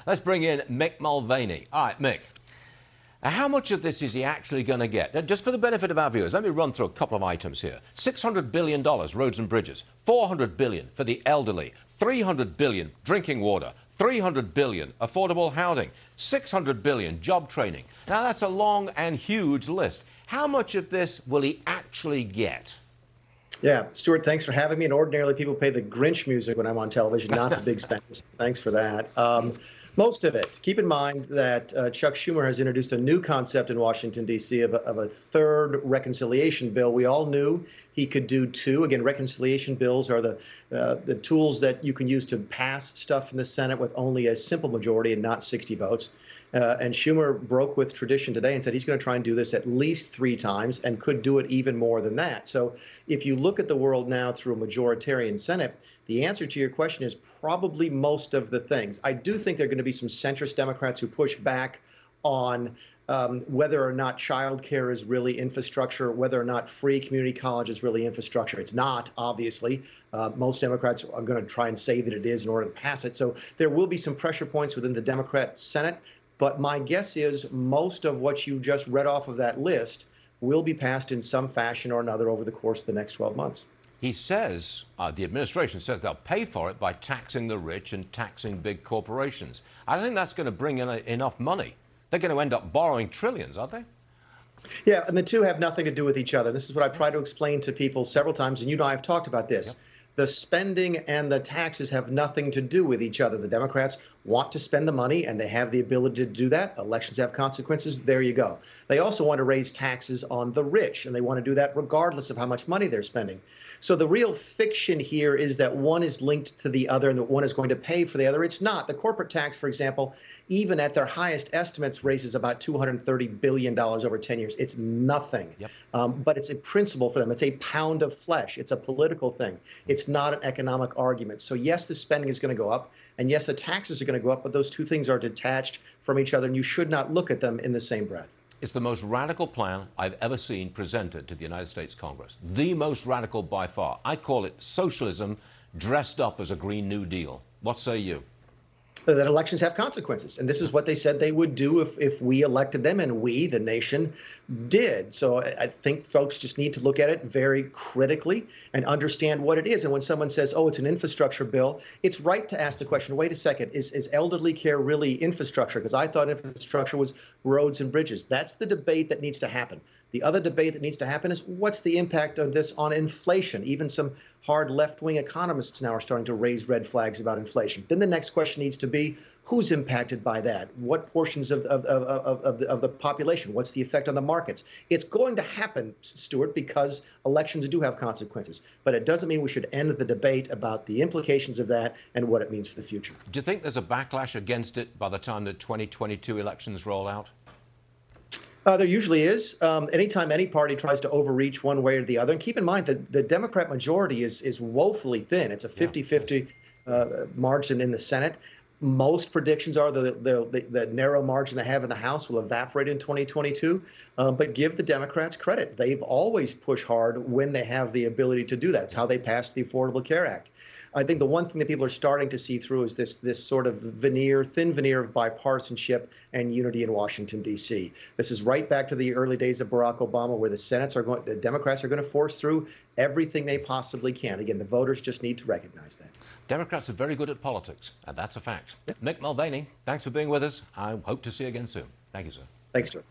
Let's bring in Mick Mulvaney. All right, Mick. How much of this is he actually going to get? Just for the benefit of our viewers, let me run through a couple of items here. $600 billion, roads and bridges. $400 billion for the elderly. $300 billion, drinking water. $300 billion, affordable housing. $600 billion, job training. Now, that's a long and huge list. How much of this will he actually get? Yeah, Stuart, thanks for having me. And ordinarily, people play the Grinch music when I'm on television, not the big spenders. Thanks for that. Most of it. Keep in mind that Chuck Schumer has introduced a new concept in Washington, D.C. of a third reconciliation bill. We all knew he could do two. Again, reconciliation bills are the tools that you can use to pass stuff in the Senate with only a simple majority and not 60 votes. And Schumer broke with tradition today and said he's going to try and do this at least 3 times and could do it even more than that. So if you look at the world now through a majoritarian Senate, the answer to your question is probably most of the things. I do think there are going to be some centrist Democrats who push back on whether or not child care is really infrastructure, whether or not free community college is really infrastructure. It's not, obviously. Most Democrats are going to try and say that it is in order to pass it. So there will be some pressure points within the Democrat Senate. But my guess is most of what you just read off of that list will be passed in some fashion or another over the course of the next 12 months. He says, the administration says they'll pay for it by taxing the rich and taxing big corporations. I don't think that's going to bring in enough money. They're going to end up borrowing trillions, aren't they? Yeah, and the two have nothing to do with each other. This is what I've tried to explain to people several times, and you and I have talked about this. Yep. The spending and the taxes have nothing to do with each other. The Democrats want to spend the money, and they have the ability to do that. Elections have consequences. There you go. They also want to raise taxes on the rich, and they want to do that regardless of how much money they're spending. So the real fiction here is that one is linked to the other and that one is going to pay for the other. It's not. The corporate tax, for example, even at their highest estimates, raises about $230 billion over 10 years. It's nothing. Yep. But it's a principle for them. It's a pound of flesh. It's a political thing. It's not an economic argument. So yes, the spending is going to go up. And yes, the taxes are going to go up. But those two things are detached from each other. And you should not look at them in the same breath. It's the most radical plan I've ever seen presented to the United States Congress. The most radical by far. I call it socialism dressed up as a Green New Deal. What say you? That elections have consequences. And this is what they said they would do if we elected them, and we, the nation, did. So I think folks just need to look at it very critically and understand what it is. And when someone says, oh, it's an infrastructure bill, it's right to ask the question, wait a second, is elderly care really infrastructure? Because I thought infrastructure was roads and bridges. That's the debate that needs to happen. The other debate that needs to happen is what's the impact of this on inflation? Even some hard left-wing economists now are starting to raise red flags about inflation. Then the next question needs to be, who's impacted by that? What portions of the population? What's the effect on the markets? It's going to happen, Stuart, because elections do have consequences. But it doesn't mean we should end the debate about the implications of that and what it means for the future. Do you think there's a backlash against it by the time the 2022 elections roll out? There usually is. Anytime any party tries to overreach one way or the other, and keep in mind that the Democrat majority is woefully thin. It's a 50-50 margin in the Senate. Most predictions are the narrow margin they have in the House will evaporate in 2022. But give the Democrats credit. They've always pushed hard when they have the ability to do that. It's how they passed the Affordable Care Act. I think the one thing that people are starting to see through is this sort of thin veneer of bipartisanship and unity in Washington, D.C. This is right back to the early days of Barack Obama, where the Democrats are going to force through everything they possibly can. Again, the voters just need to recognize that. Democrats are very good at politics, and that's a fact. Yep. Mick Mulvaney, thanks for being with us. I hope to see you again soon. Thank you, sir. Thanks, sir.